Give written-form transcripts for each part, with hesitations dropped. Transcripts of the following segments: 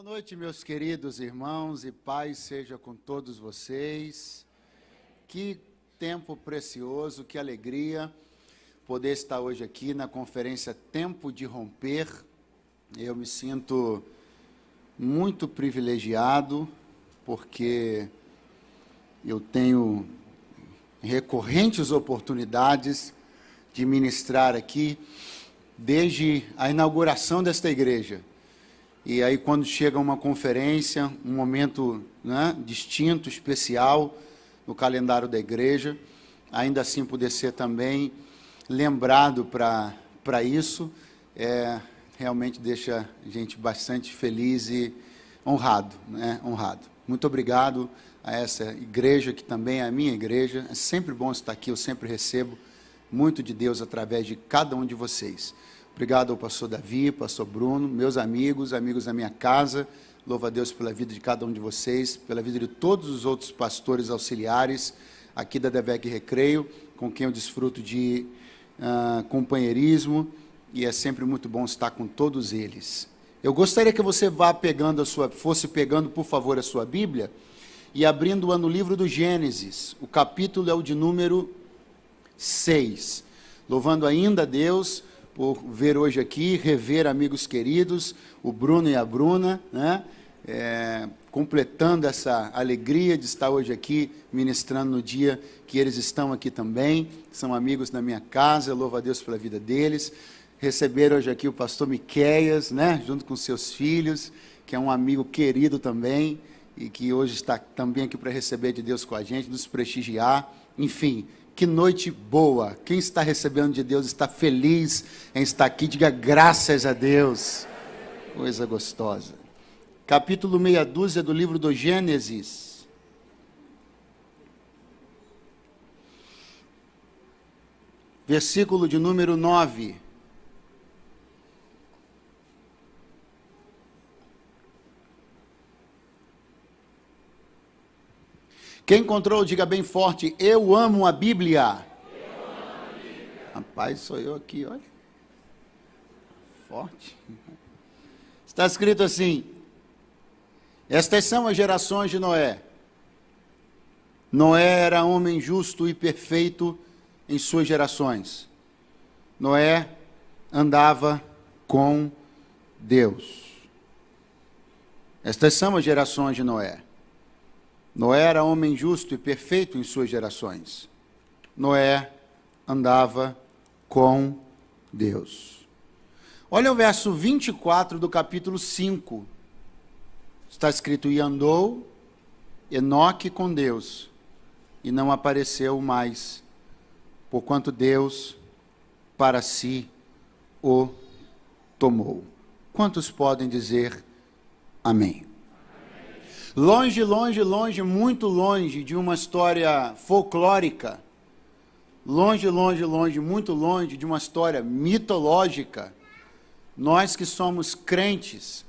Boa noite, meus queridos irmãos, e paz seja com todos vocês. Que tempo precioso, que alegria poder estar hoje aqui na conferência Tempo de Romper. Eu me sinto muito privilegiado, porque eu tenho recorrentes oportunidades de ministrar aqui desde a inauguração desta igreja. E aí, quando chega uma conferência, um momento, né, distinto, especial no calendário da igreja, ainda assim poder ser também lembrado para isso, realmente deixa a gente bastante feliz e honrado, né? Honrado. Muito obrigado a essa igreja, que também é a minha igreja. É sempre bom estar aqui, eu sempre recebo muito de Deus através de cada um de vocês. Obrigado ao pastor Davi, pastor Bruno, meus amigos da minha casa. Louvo a Deus pela vida de cada um de vocês, pela vida de todos os outros pastores auxiliares aqui da DEVEC Recreio, com quem eu desfruto de companheirismo, e é sempre muito bom estar com todos eles. Eu gostaria que você fosse pegando, por favor, a sua Bíblia e abrindo-a no livro do Gênesis. O capítulo é o de número 6. Louvando ainda a Deus por ver hoje aqui, rever amigos queridos, o Bruno e a Bruna, né? Completando essa alegria de estar hoje aqui, ministrando no dia que eles estão aqui também, são amigos da minha casa, eu louvo a Deus pela vida deles. Receberam hoje aqui o pastor Miqueias, né? Junto com seus filhos, que é um amigo querido também, e que hoje está também aqui para receber de Deus com a gente, nos prestigiar, enfim. Que noite boa. Quem está recebendo de Deus está feliz em estar aqui. Diga graças a Deus. Coisa gostosa. Capítulo meia dúzia do livro do Gênesis. Versículo de número 9. Quem encontrou, diga bem forte: eu amo a Bíblia. Eu amo a Bíblia. Rapaz, sou eu aqui, olha. Forte. Está escrito assim: estas são as gerações de Noé. Noé era homem justo e perfeito em suas gerações. Noé andava com Deus. Estas são as gerações de Noé. Noé era homem justo e perfeito em suas gerações. Noé andava com Deus. Olha o verso 24 do capítulo 5. Está escrito: e andou Enoque com Deus, e não apareceu mais, porquanto Deus para si o tomou. Quantos podem dizer amém? Longe, longe, longe, muito longe de uma história folclórica, longe, longe, longe, muito longe de uma história mitológica, nós que somos crentes,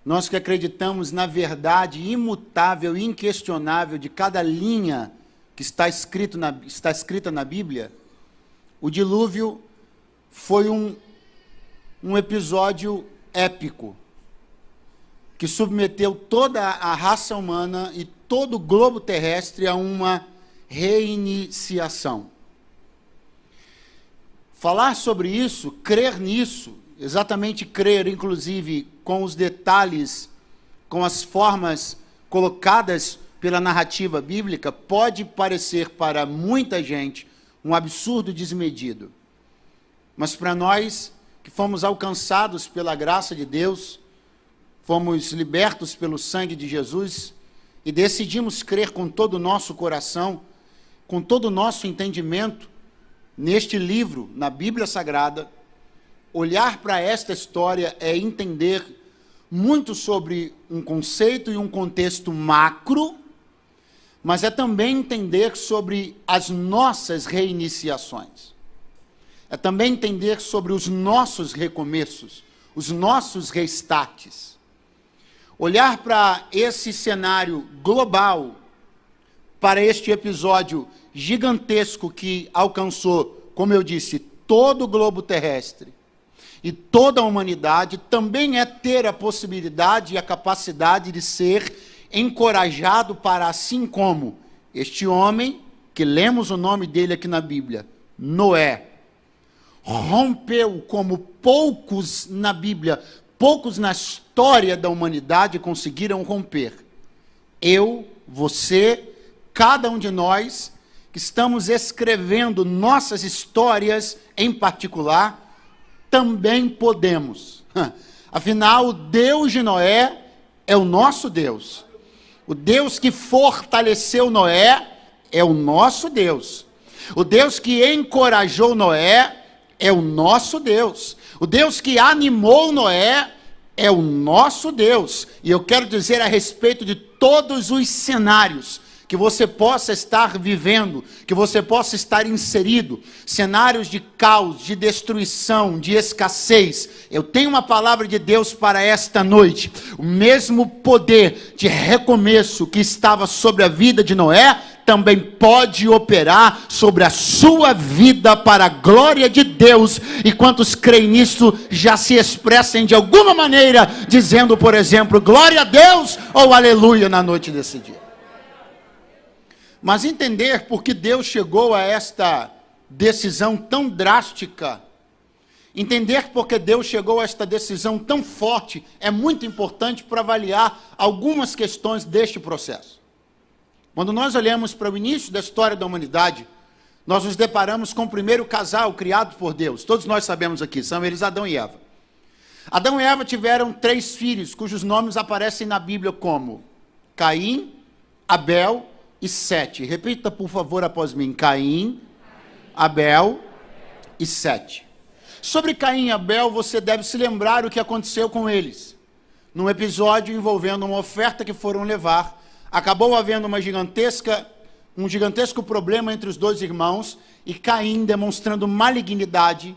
nós que acreditamos na verdade imutável e inquestionável de cada linha que está escrita na Bíblia, o dilúvio foi um episódio épico, que submeteu toda a raça humana e todo o globo terrestre a uma reiniciação. Falar sobre isso, crer nisso, exatamente crer, inclusive, com os detalhes, com as formas colocadas pela narrativa bíblica, pode parecer para muita gente um absurdo desmedido. Mas para nós, que fomos alcançados pela graça de Deus, fomos libertos pelo sangue de Jesus e decidimos crer com todo o nosso coração, com todo o nosso entendimento, neste livro, na Bíblia Sagrada. Olhar para esta história é entender muito sobre um conceito e um contexto macro, mas é também entender sobre as nossas reiniciações. É também entender sobre os nossos recomeços, os nossos restarts. Olhar para esse cenário global, para este episódio gigantesco que alcançou, como eu disse, todo o globo terrestre, e toda a humanidade também é ter a possibilidade e a capacidade de ser encorajado para, assim como este homem, que lemos o nome dele aqui na Bíblia, Noé, rompeu como poucos na Bíblia, poucos na história da humanidade conseguiram romper. Eu, você, cada um de nós, que estamos escrevendo nossas histórias em particular, também podemos. Afinal, o Deus de Noé é o nosso Deus. O Deus que fortaleceu Noé é o nosso Deus. O Deus que encorajou Noé é o nosso Deus. O Deus que animou Noé é o nosso Deus. E eu quero dizer a respeito de todos os cenários que você possa estar vivendo, que você possa estar inserido, cenários de caos, de destruição, de escassez. Eu tenho uma palavra de Deus para esta noite. O mesmo poder de recomeço que estava sobre a vida de Noé, também pode operar sobre a sua vida para a glória de Deus. E quantos creem nisso, já se expressem de alguma maneira, dizendo, por exemplo, glória a Deus ou aleluia na noite desse dia. Mas entender por que Deus chegou a esta decisão tão drástica, entender por que Deus chegou a esta decisão tão forte, é muito importante para avaliar algumas questões deste processo. Quando nós olhamos para o início da história da humanidade, nós nos deparamos com o primeiro casal criado por Deus. Todos nós sabemos aqui, são eles Adão e Eva. Adão e Eva tiveram 3 filhos, cujos nomes aparecem na Bíblia como Caim, Abel e Sete. Repita, por favor, após mim. Caim, Abel e Sete. Sobre Caim e Abel, você deve se lembrar o que aconteceu com eles. Num episódio envolvendo uma oferta que foram levar, acabou havendo um gigantesco problema entre os 2 irmãos, e Caim demonstrando malignidade,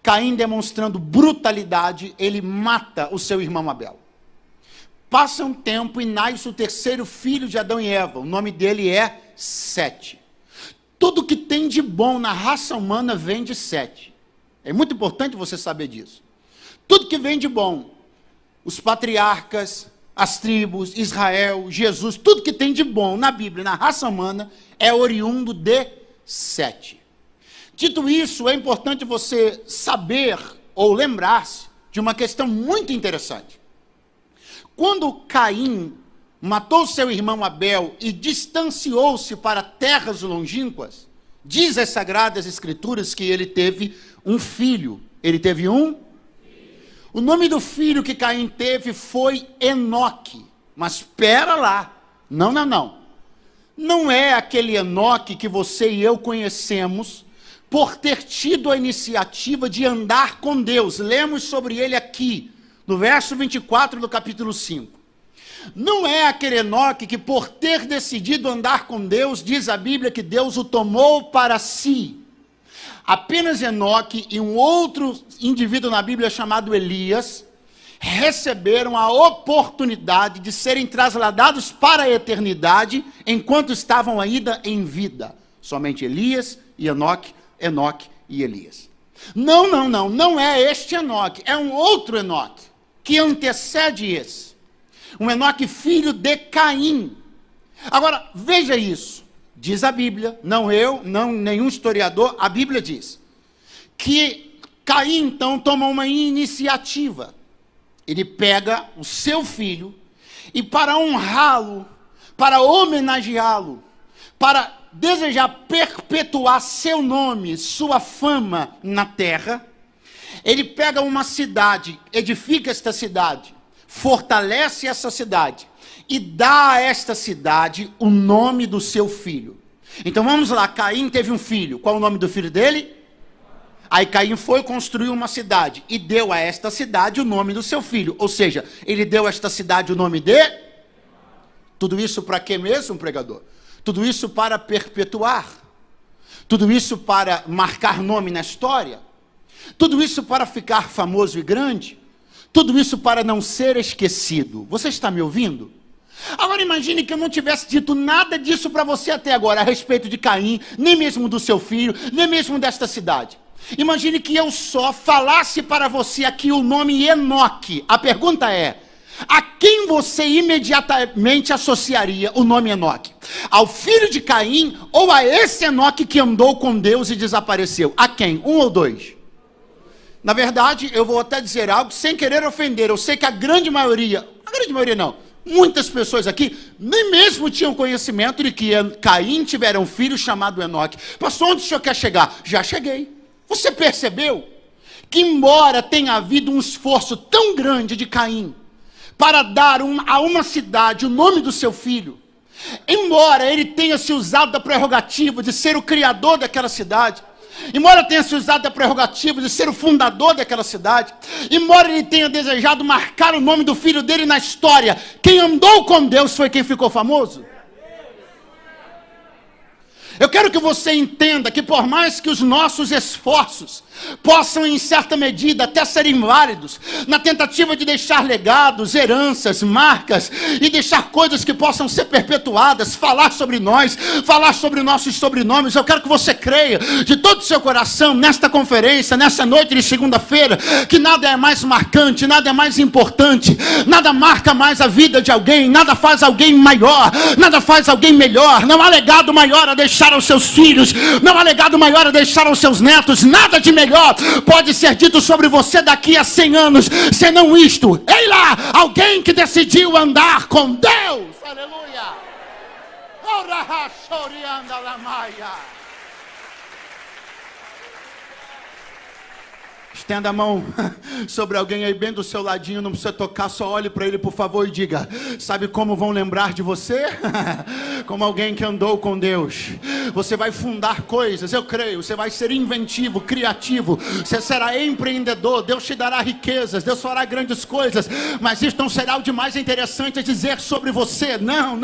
Caim demonstrando brutalidade, ele mata o seu irmão Abel. Passa um tempo e nasce o 3º filho de Adão e Eva. O nome dele é Sete. Tudo que tem de bom na raça humana vem de Sete. É muito importante você saber disso. Tudo que vem de bom, os patriarcas, as tribos, Israel, Jesus, tudo que tem de bom na Bíblia, na raça humana, é oriundo de Sete. Dito isso, é importante você saber ou lembrar-se de uma questão muito interessante. Quando Caim matou seu irmão Abel e distanciou-se para terras longínquas, diz as Sagradas Escrituras que ele teve um filho. Ele teve um? O nome do filho que Caim teve foi Enoque. Mas espera lá. Não. Não é aquele Enoque que você e eu conhecemos por ter tido a iniciativa de andar com Deus. Lemos sobre ele aqui, no verso 24 do capítulo 5. Não é aquele Enoque que, por ter decidido andar com Deus, diz a Bíblia que Deus o tomou para si. Apenas Enoque e um outro indivíduo na Bíblia chamado Elias receberam a oportunidade de serem trasladados para a eternidade enquanto estavam ainda em vida. Somente Elias e Enoque e Elias. Não é este Enoque, é um outro Enoque que antecede esse. Um Enoque filho de Caim. Agora, veja isso. Diz a Bíblia, não eu, não nenhum historiador, a Bíblia diz que Caim, então, toma uma iniciativa. Ele pega o seu filho e, para honrá-lo, para homenageá-lo, para desejar perpetuar seu nome, sua fama na terra, ele pega uma cidade, edifica esta cidade, fortalece essa cidade e dá a esta cidade o nome do seu filho. Então vamos lá, Caim teve um filho. Qual o nome do filho dele? Aí Caim foi construir uma cidade e deu a esta cidade o nome do seu filho. Ou seja, ele deu a esta cidade o nome de... Tudo isso para quê mesmo, pregador? Tudo isso para perpetuar. Tudo isso para marcar nome na história. Tudo isso para ficar famoso e grande. Tudo isso para não ser esquecido. Você está me ouvindo? Agora imagine que eu não tivesse dito nada disso para você até agora, a respeito de Caim, nem mesmo do seu filho, nem mesmo desta cidade. Imagine que eu só falasse para você aqui o nome Enoque. A pergunta é: a quem você imediatamente associaria o nome Enoque? Ao filho de Caim ou a esse Enoque que andou com Deus e desapareceu? A quem? Um ou dois? Na verdade, eu vou até dizer algo sem querer ofender. Eu sei que a grande maioria não, muitas pessoas aqui nem mesmo tinham conhecimento de que Caim tivera um filho chamado Enoque. Pastor, onde o senhor quer chegar? Já cheguei. Você percebeu que embora tenha havido um esforço tão grande de Caim para dar a uma cidade o nome do seu filho, embora ele tenha se usado da prerrogativa de ser o criador daquela cidade, embora tenha se usado da prerrogativa de ser o fundador daquela cidade, embora ele tenha desejado marcar o nome do filho dele na história, quem andou com Deus foi quem ficou famoso. Eu quero que você entenda que por mais que os nossos esforços possam em certa medida até serem válidos, na tentativa de deixar legados, heranças, marcas, e deixar coisas que possam ser perpetuadas, falar sobre nós, falar sobre nossos sobrenomes, eu quero que você creia de todo o seu coração, nesta conferência, nessa noite de segunda-feira, que nada é mais marcante, nada é mais importante, nada marca mais a vida de alguém, nada faz alguém maior, nada faz alguém melhor, não há legado maior a deixar aos seus filhos, não há legado maior a deixar aos seus netos, nada de melhor pode ser dito sobre você daqui a 100 anos, senão isto: ei lá, alguém que decidiu andar com Deus. Aleluia. Estenda a mão sobre alguém aí bem do seu ladinho, não precisa tocar, só olhe para ele, por favor, e diga: sabe como vão lembrar de você? Como alguém que andou com Deus. Você vai fundar coisas, eu creio, você vai ser inventivo, criativo, você será empreendedor, Deus te dará riquezas, Deus fará grandes coisas, mas isso não será o de mais interessante a dizer sobre você. Não,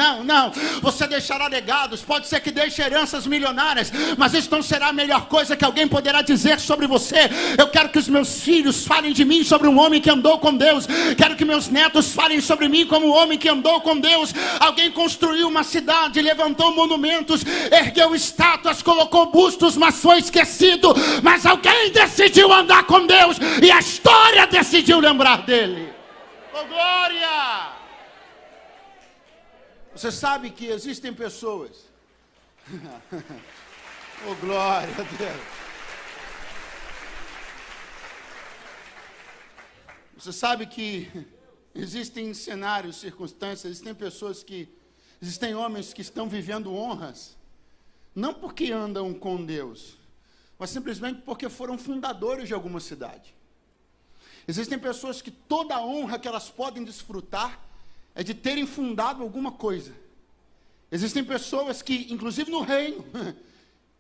você deixará legados, pode ser que deixe heranças milionárias, mas isso não será a melhor coisa que alguém poderá dizer sobre você. Eu quero que os meus filhos falem de mim sobre um homem que andou com Deus. Quero que meus netos falem sobre mim como um homem que andou com Deus. Alguém construiu uma cidade, levantou monumentos, ergueu estátuas, colocou bustos, mas foi esquecido. Mas alguém decidiu andar com Deus e a história decidiu lembrar dele. Oh, glória! Você sabe que existem pessoas oh, glória a Deus. Você sabe que existem cenários, circunstâncias, existem homens que estão vivendo honras, não porque andam com Deus, mas simplesmente porque foram fundadores de alguma cidade. Existem pessoas que toda a honra que elas podem desfrutar é de terem fundado alguma coisa. Existem pessoas que, inclusive no reino,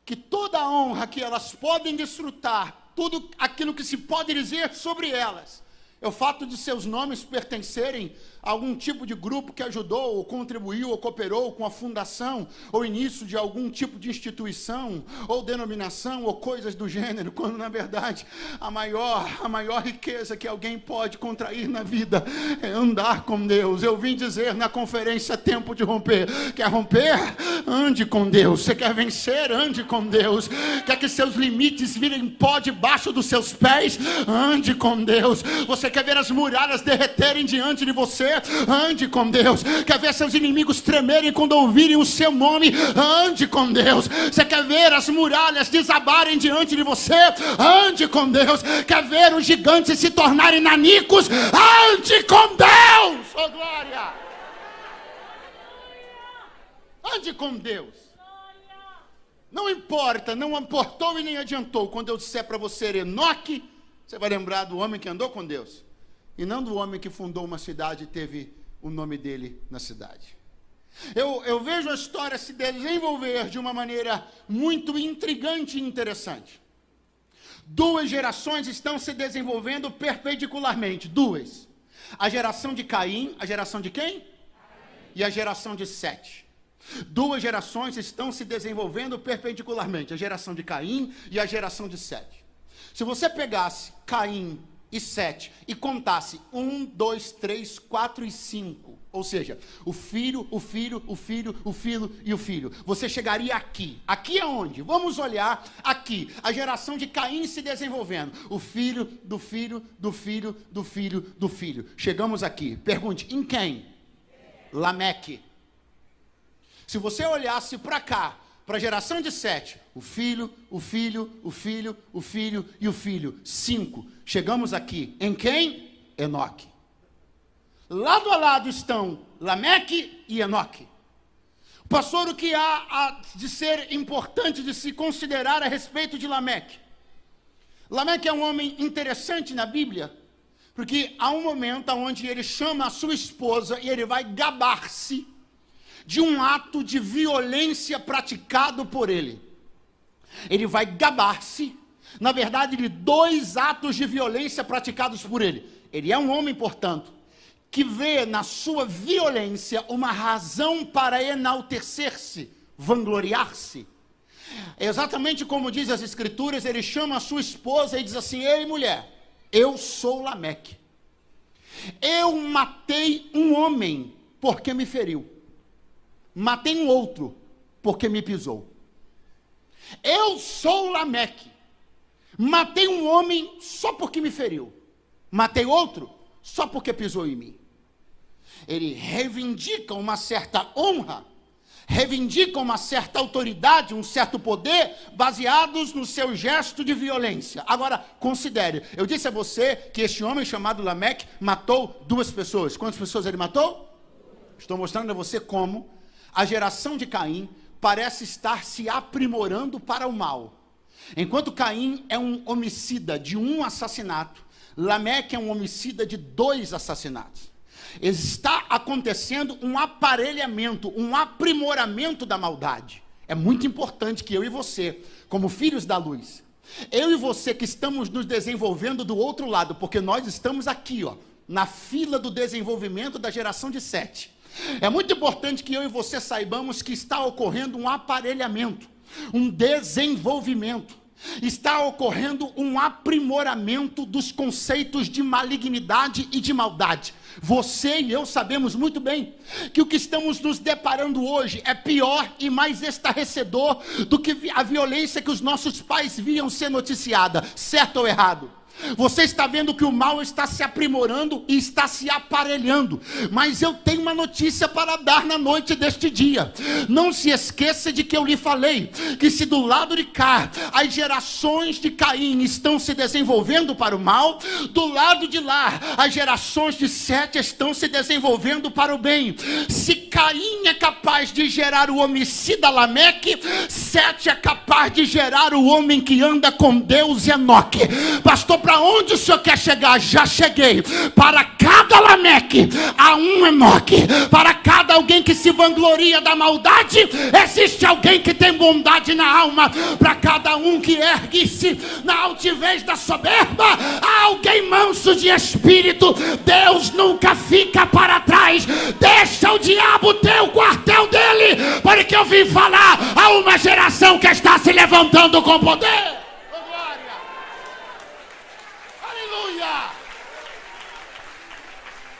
que toda a honra que elas podem desfrutar, tudo aquilo que se pode dizer sobre elas, é o fato de seus nomes pertencerem a algum tipo de grupo que ajudou, ou contribuiu, ou cooperou com a fundação, ou início de algum tipo de instituição, ou denominação, ou coisas do gênero, quando na verdade a maior riqueza que alguém pode contrair na vida é andar com Deus. Eu vim dizer na conferência Tempo de Romper: quer romper? Ande com Deus. Você quer vencer? Ande com Deus. Quer que seus limites virem pó debaixo dos seus pés? Ande com Deus. Você quer ver as muralhas derreterem diante de você? Ande com Deus. Quer ver seus inimigos tremerem quando ouvirem o seu nome? Ande com Deus. Você quer ver as muralhas desabarem diante de você? Ande com Deus. Quer ver os gigantes se tornarem nanicos? Ande com Deus. Oh, glória! Ande com Deus. Não importa, não importou e nem adiantou. Quando eu disser para você Enoque, você vai lembrar do homem que andou com Deus, e não do homem que fundou uma cidade e teve o nome dele na cidade. Eu vejo a história se desenvolver de uma maneira muito intrigante e interessante. Duas gerações estão se desenvolvendo perpendicularmente. Duas. A geração de Caim, a geração de quem? Caim. E a geração de Sete. Duas gerações estão se desenvolvendo perpendicularmente. A geração de Caim e a geração de Sete. Se você pegasse Caim e Sete e contasse 1, 2, 3, 4 e 5, Ou seja, o filho, o filho, o filho, o filho e o filho. Você chegaria aqui. Aqui é onde? Vamos olhar aqui. A geração de Caim se desenvolvendo. O filho, do filho, do filho, do filho, do filho. Chegamos aqui. Pergunte, em quem? Lameque. Se você olhasse para cá, para a geração de Sete, o filho, o filho, o filho, o filho e o filho. 5. Chegamos aqui. Em quem? Enoque. Lado a lado estão Lameque e Enoque. Pastor, o que há de ser importante de se considerar a respeito de Lameque? Lameque é um homem interessante na Bíblia, porque há um momento onde ele chama a sua esposa e ele vai gabar-se de um ato de violência praticado por ele. Ele vai gabar-se, na verdade, de 2 atos de violência praticados por ele. Ele é um homem, portanto, que vê na sua violência uma razão para enaltecer-se, vangloriar-se. Exatamente como diz as Escrituras, ele chama a sua esposa e diz assim: ei, mulher, eu sou Lameque. Eu matei um homem porque me feriu. Matei um outro porque me pisou. Eu sou Lameque. Matei um homem só porque me feriu. Matei outro só porque pisou em mim. Ele reivindica uma certa honra, reivindica uma certa autoridade, um certo poder, baseados no seu gesto de violência. Agora, considere, eu disse a você que este homem chamado Lameque matou 2 pessoas. Quantas pessoas ele matou? Estou mostrando a você como a geração de Caim parece estar se aprimorando para o mal. Enquanto Caim é um homicida de 1 assassinato, Lameque é um homicida de 2 assassinatos. Está acontecendo um aparelhamento, um aprimoramento da maldade. É muito importante que eu e você, como filhos da luz, eu e você que estamos nos desenvolvendo do outro lado, porque nós estamos aqui, na fila do desenvolvimento da geração de Sete. É muito importante que eu e você saibamos que está ocorrendo um aparelhamento, um desenvolvimento. Está ocorrendo um aprimoramento dos conceitos de malignidade e de maldade. Você e eu sabemos muito bem que o que estamos nos deparando hoje é pior e mais estarrecedor do que a violência que os nossos pais viam ser noticiada, certo ou errado? Você está vendo que o mal está se aprimorando e está se aparelhando. Mas eu tenho uma notícia para dar na noite deste dia. Não se esqueça de que eu lhe falei que se do lado de cá as gerações de Caim estão se desenvolvendo para o mal, do lado de lá as gerações de Sete estão se desenvolvendo para o bem. Se Caim é capaz de gerar o homicida Lameque, Sete é capaz de gerar o homem que anda com Deus, Enoque. Pastor, para onde o senhor quer chegar? Já cheguei. Para cada Lameque há um Enoque. Para cada alguém que se vangloria da maldade, existe alguém que tem bondade na alma. Para cada um que ergue-se na altivez da soberba, há alguém manso de espírito. Deus nunca fica para trás. Deixa o diabo ter o quartel dele, porque eu vim falar a uma geração que está se levantando com poder.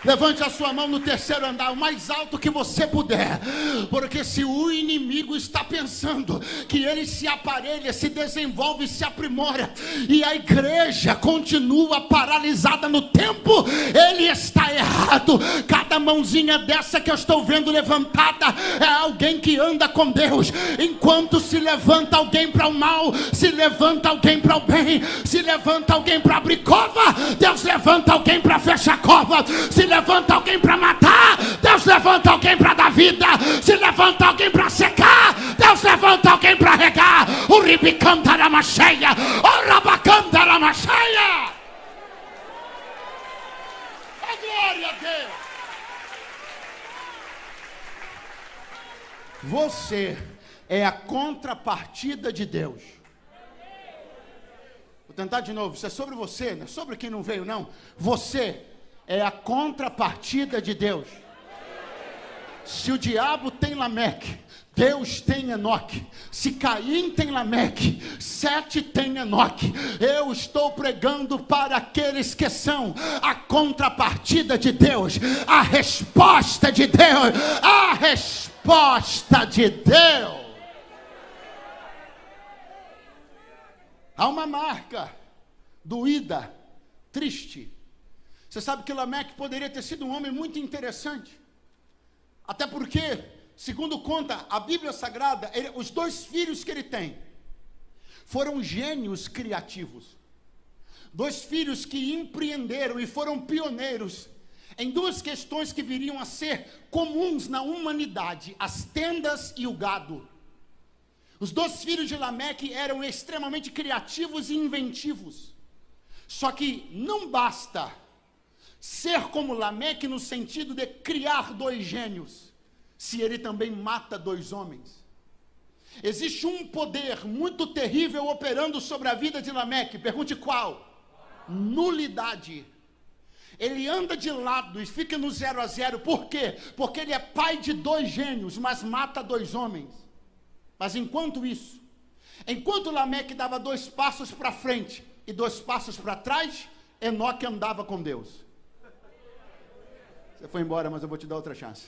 Levante a sua mão no 3º andar, o mais alto que você puder. Porque se o inimigo está pensando que ele se aparelha, se desenvolve, se aprimora, e a igreja continua paralisada no tempo, ele está errado. Cada mãozinha dessa que eu estou vendo levantada é alguém que anda com Deus. Enquanto se levanta alguém para o mal, se levanta alguém para o bem, se levanta alguém para abrir cova, Deus levanta alguém para fechar cova. Se levanta alguém para matar, Deus levanta alguém para dar vida. Se levanta alguém para secar, Deus levanta alguém para regar. O ribicanta da macheia, o rabacanta da macheia. A glória a Deus. Você é a contrapartida de Deus. Vou tentar de novo. Isso é sobre você, não é sobre quem não veio, não. Você é a contrapartida de Deus. Se o diabo tem Lameque, Deus tem Enoque. Se Caim tem Lameque, Sete tem Enoque. Eu estou pregando para aqueles que são a contrapartida de Deus, a resposta de Deus, a resposta de Deus. Há uma marca doída, triste. Você sabe que Lameque poderia ter sido um homem muito interessante. Até porque, segundo conta a Bíblia Sagrada, os 2 filhos que ele tem foram gênios criativos. 2 filhos que empreenderam e foram pioneiros em 2 questões que viriam a ser comuns na humanidade: as tendas e o gado. Os 2 filhos de Lameque eram extremamente criativos e inventivos. Só que não basta ser como Lameque no sentido de criar 2 gênios, se ele também mata 2 homens. Existe um poder muito terrível operando sobre a vida de Lameque. Pergunte qual? Nulidade. Ele anda de lado e fica no 0 a 0. Por quê? Porque ele é pai de 2 gênios, mas mata 2 homens. Mas enquanto isso, enquanto Lameque dava 2 passos para frente e 2 passos para trás, Enoque andava com Deus. Você foi embora, mas eu vou te dar outra chance.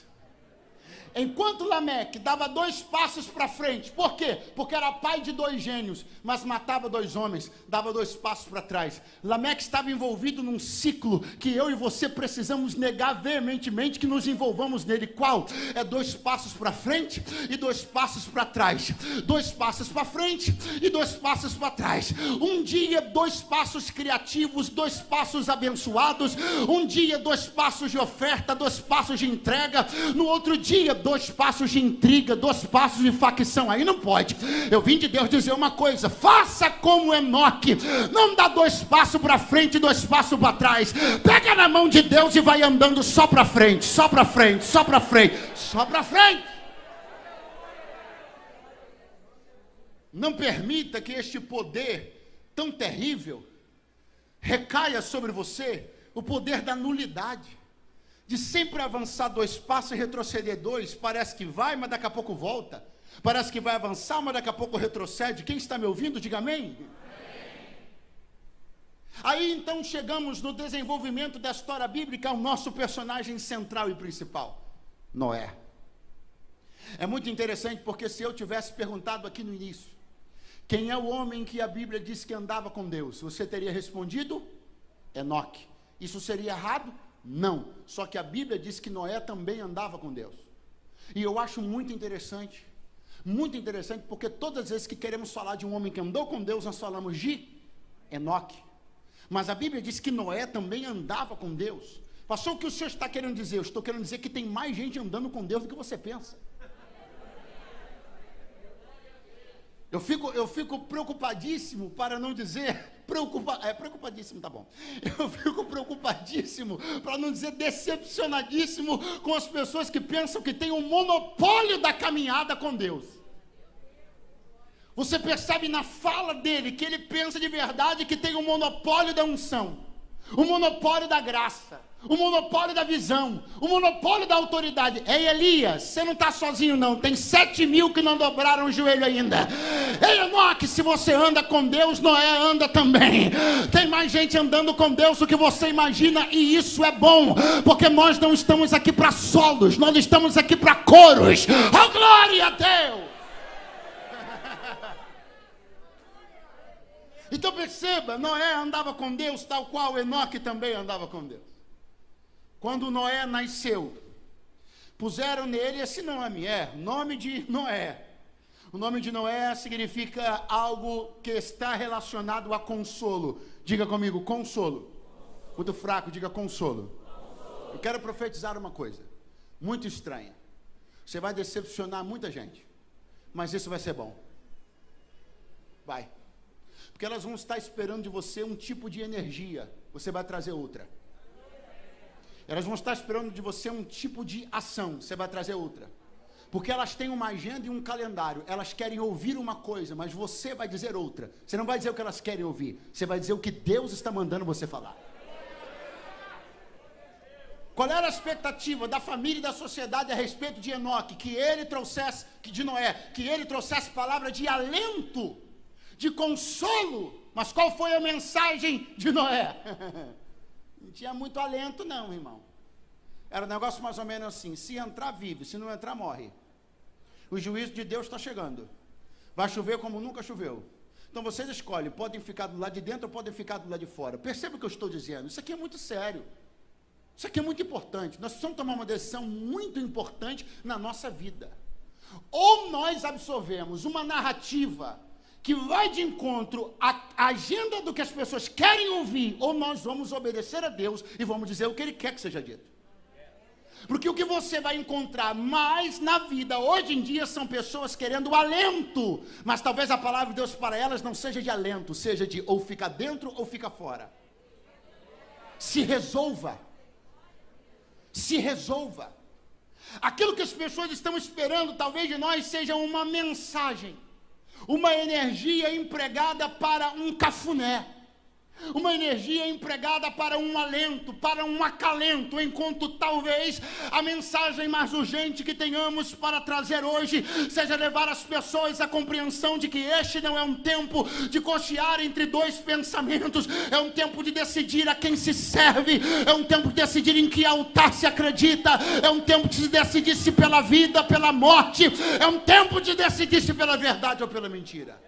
Enquanto Lameque dava 2 passos para frente, por quê? Porque era pai de 2 gênios, mas matava 2 homens, dava 2 passos para trás. Lameque estava envolvido num ciclo que eu e você precisamos negar veementemente que nos envolvamos nele. Qual? É 2 passos para frente e 2 passos para trás. 2 passos para frente e 2 passos para trás. Um dia 2 passos criativos, 2 passos abençoados. Um dia 2 passos de oferta, 2 passos de entrega. No outro dia 2 passos de intriga, 2 passos de facção. Aí não pode. Eu vim de Deus dizer uma coisa: faça como Enoque. Não dá 2 passos para frente e 2 passos para trás. Pega na mão de Deus e vai andando só para frente, só para frente, só para frente, só para frente. Não permita que este poder tão terrível recaia sobre você, o poder da nulidade. De sempre avançar 2 passos e retroceder 2, parece que vai, mas daqui a pouco volta. Parece que vai avançar, mas daqui a pouco retrocede. Quem está me ouvindo, diga amém. Amém. Aí então chegamos no desenvolvimento da história bíblica, ao nosso personagem central e principal, Noé. É muito interessante porque se eu tivesse perguntado aqui no início, quem é o homem que a Bíblia diz que andava com Deus, você teria respondido Enoque. Isso seria errado? Não, só que a Bíblia diz que Noé também andava com Deus. E eu acho muito interessante porque todas as vezes que queremos falar de um homem que andou com Deus, nós falamos de Enoque. Mas a Bíblia diz que Noé também andava com Deus. Pastor, o que o senhor está querendo dizer? Eu estou querendo dizer que tem mais gente andando com Deus do que você pensa. Eu fico preocupadíssimo, para não dizer preocupadíssimo, tá bom. Eu fico preocupadíssimo, para não dizer decepcionadíssimo, com as pessoas que pensam que tem um monopólio da caminhada com Deus. Você percebe na fala dele que ele pensa de verdade que tem um monopólio da unção, o monopólio da graça, o monopólio da visão, o monopólio da autoridade. Ei, Elias, você não está sozinho não, tem 7.000 que não dobraram o joelho ainda. Ei, Enoque, se você anda com Deus, Noé anda também. Tem mais gente andando com Deus do que você imagina, e isso é bom, porque nós não estamos aqui para solos, nós estamos aqui para coros. Oh, glória a Deus! Então perceba, Noé andava com Deus tal qual Enoque também andava com Deus. Quando Noé nasceu, puseram nele esse nome, nome de Noé. O nome de Noé significa algo que está relacionado a consolo. Diga comigo, consolo. Muito fraco, diga consolo. Eu quero profetizar uma coisa muito estranha. Você vai decepcionar muita gente, mas isso vai ser bom. Vai. Porque elas vão estar esperando de você um tipo de energia, você vai trazer outra. Elas vão estar esperando de você um tipo de ação, você vai trazer outra. Porque elas têm uma agenda e um calendário, elas querem ouvir uma coisa, mas você vai dizer outra. Você não vai dizer o que elas querem ouvir, você vai dizer o que Deus está mandando você falar. Qual era a expectativa da família e da sociedade a respeito de Enoque? Que ele trouxesse, de Noé, que ele trouxesse palavra de alento, de consolo. Mas qual foi a mensagem de Noé? Não tinha muito alento não, irmão. Era um negócio mais ou menos assim: se entrar, vive, se não entrar, morre. O juízo de Deus está chegando. Vai chover como nunca choveu. Então vocês escolhem, podem ficar do lado de dentro ou podem ficar do lado de fora. Perceba o que eu estou dizendo, isso aqui é muito sério. Isso aqui é muito importante. Nós precisamos tomar uma decisão muito importante na nossa vida. Ou nós absorvemos uma narrativa que vai de encontro à agenda do que as pessoas querem ouvir, ou nós vamos obedecer a Deus e vamos dizer o que Ele quer que seja dito. Porque o que você vai encontrar mais na vida hoje em dia são pessoas querendo alento, mas talvez a palavra de Deus para elas não seja de alento, seja de ou fica dentro ou fica fora. Se resolva. Se resolva. Aquilo que as pessoas estão esperando talvez de nós seja uma mensagem, uma energia empregada para um cafuné, uma energia empregada para um alento, para um acalento, enquanto talvez a mensagem mais urgente que tenhamos para trazer hoje seja levar as pessoas à compreensão de que este não é um tempo de cochear entre dois pensamentos, é um tempo de decidir a quem se serve, é um tempo de decidir em que altar se acredita, é um tempo de se decidir se pela vida, pela morte, é um tempo de decidir se pela verdade ou pela mentira.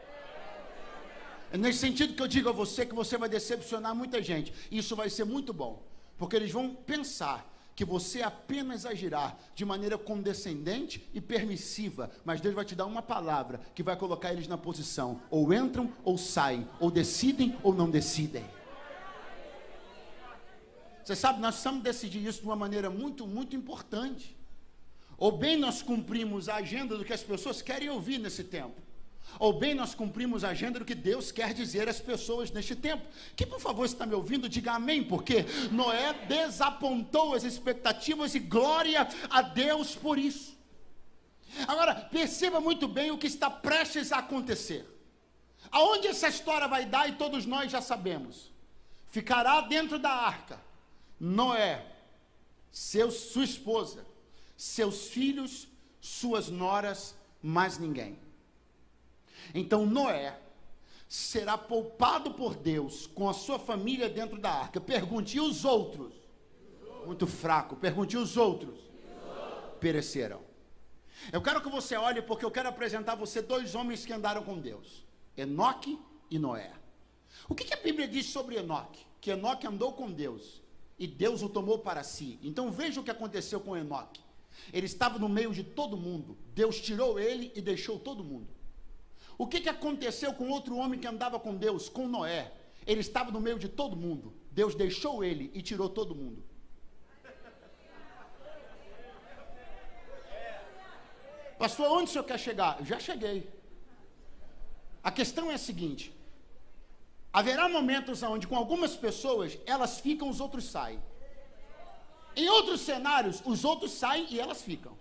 É nesse sentido que eu digo a você que você vai decepcionar muita gente. Isso vai ser muito bom, porque eles vão pensar que você apenas agirá de maneira condescendente e permissiva, mas Deus vai te dar uma palavra que vai colocar eles na posição, ou entram ou saem, ou decidem ou não decidem. Você sabe, nós precisamos decidir isso de uma maneira muito, muito importante. Ou bem nós cumprimos a agenda do que as pessoas querem ouvir nesse tempo, ou bem nós cumprimos a agenda do que Deus quer dizer às pessoas neste tempo. Que por favor, se está me ouvindo, diga amém, porque Noé desapontou as expectativas e glória a Deus por isso. Agora, perceba muito bem o que está prestes a acontecer. Aonde essa história vai dar e todos nós já sabemos. Ficará dentro da arca Noé, sua esposa, seus filhos, suas noras, mais ninguém. Então Noé será poupado por Deus com a sua família dentro da arca. Pergunte, e os outros? Muito fraco. Pergunte, e os outros? Pereceram. Eu quero que você olhe, porque eu quero apresentar a você dois homens que andaram com Deus: Enoque e Noé. O que a Bíblia diz sobre Enoque? Que Enoque andou com Deus e Deus o tomou para si. Então veja o que aconteceu com Enoque. Ele estava no meio de todo mundo. Deus tirou ele e deixou todo mundo. O que aconteceu com outro homem que andava com Deus, com Noé? Ele estava no meio de todo mundo. Deus deixou ele e tirou todo mundo. Pastor, onde o senhor quer chegar? Eu já cheguei. A questão é a seguinte: haverá momentos onde com algumas pessoas elas ficam, os outros saem. Em outros cenários, os outros saem e elas ficam.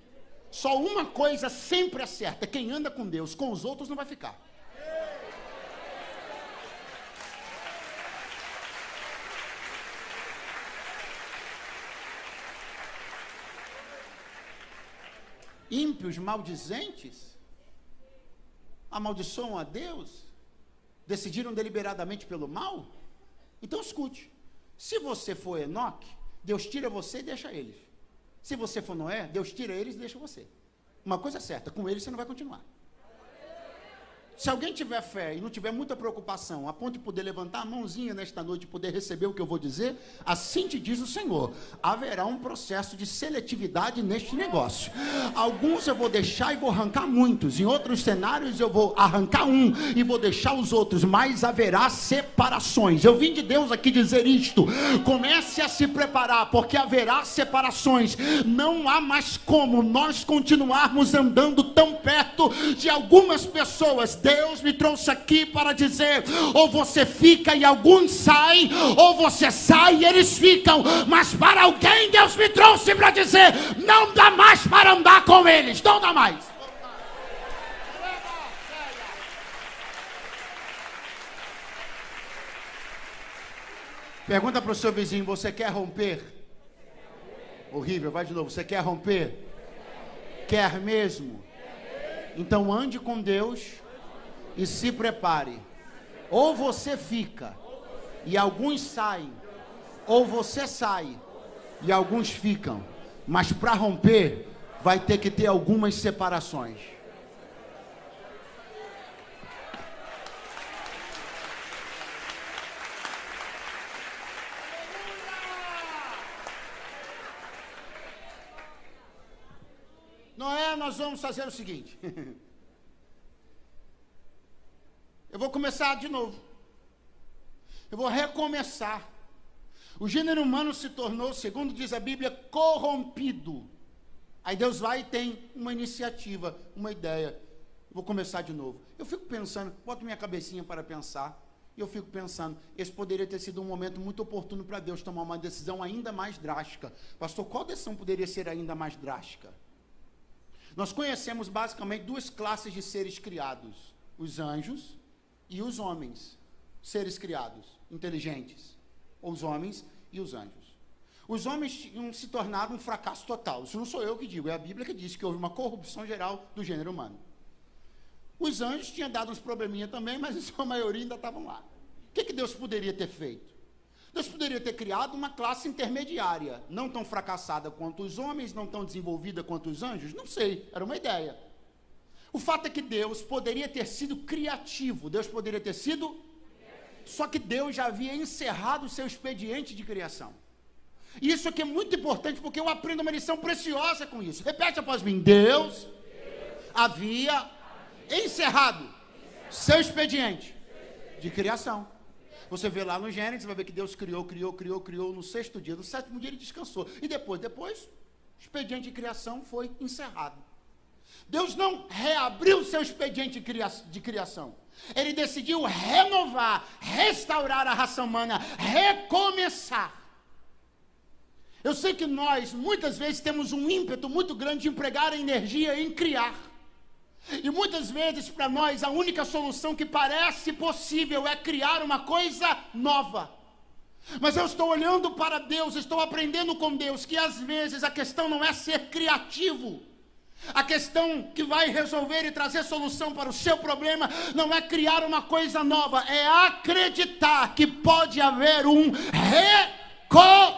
Só uma coisa sempre acerta: quem anda com Deus, com os outros não vai ficar. Ímpios, maldizentes, amaldiçoam a Deus, decidiram deliberadamente pelo mal. Então escute: se você for Enoque, Deus tira você e deixa eles. Se você for Noé, Deus tira eles e deixa você. Uma coisa é certa: com eles você não vai continuar. Se alguém tiver fé e não tiver muita preocupação, a ponto de poder levantar a mãozinha nesta noite e poder receber o que eu vou dizer, assim te diz o Senhor: haverá um processo de seletividade neste negócio. Alguns eu vou deixar e vou arrancar muitos. Em outros cenários eu vou arrancar um e vou deixar os outros, mas haverá separações. Eu vim de Deus aqui dizer isto: comece a se preparar, porque haverá separações. Não há mais como nós continuarmos andando tão perto de algumas pessoas. Deus me trouxe aqui para dizer: ou você fica e alguns saem, ou você sai e eles ficam. Mas para alguém Deus me trouxe para dizer: não dá mais para andar com eles, não dá mais. Pergunta para o seu vizinho: você quer romper? Horrível, vai de novo. Você quer romper? Quer mesmo? Então ande com Deus e se prepare. Ou você fica e alguns saem, ou você sai e alguns ficam. Mas para romper, vai ter que ter algumas separações. Noé, nós vamos fazer o seguinte. Eu vou começar de novo. Eu vou recomeçar. O gênero humano se tornou, segundo diz a Bíblia, corrompido. Aí Deus vai e tem uma iniciativa, uma ideia. Eu vou começar de novo. Eu fico pensando, boto minha cabecinha para pensar, e eu fico pensando, esse poderia ter sido um momento muito oportuno para Deus tomar uma decisão ainda mais drástica. Pastor, qual decisão poderia ser ainda mais drástica? Nós conhecemos basicamente duas classes de seres criados, os anjos e os homens, seres criados, inteligentes, os homens e os anjos. Os homens tinham se tornado um fracasso total. Isso não sou eu que digo, é a Bíblia que diz que houve uma corrupção geral do gênero humano. Os anjos tinham dado uns probleminha também, mas em sua maioria ainda estavam lá. O que Deus poderia ter feito? Deus poderia ter criado uma classe intermediária, não tão fracassada quanto os homens, não tão desenvolvida quanto os anjos, não sei, era uma ideia. O fato é que Deus poderia ter sido criativo, Deus poderia ter sido, só que Deus já havia encerrado o seu expediente de criação. E isso aqui é muito importante, porque eu aprendo uma lição preciosa com isso. Repete após mim, Deus havia encerrado seu expediente de criação. Você vê lá no Gênesis, vai ver que Deus criou no sexto dia. No sétimo dia ele descansou. E depois, o expediente de criação foi encerrado. Deus não reabriu seu expediente de criação. Ele decidiu renovar, restaurar a raça humana, recomeçar. Eu sei que nós, muitas vezes, temos um ímpeto muito grande de empregar a energia em criar. E muitas vezes para nós a única solução que parece possível é criar uma coisa nova. Mas eu estou olhando para Deus, estou aprendendo com Deus que às vezes a questão não é ser criativo. A questão que vai resolver e trazer solução para o seu problema não é criar uma coisa nova, é acreditar que pode haver um recomeço.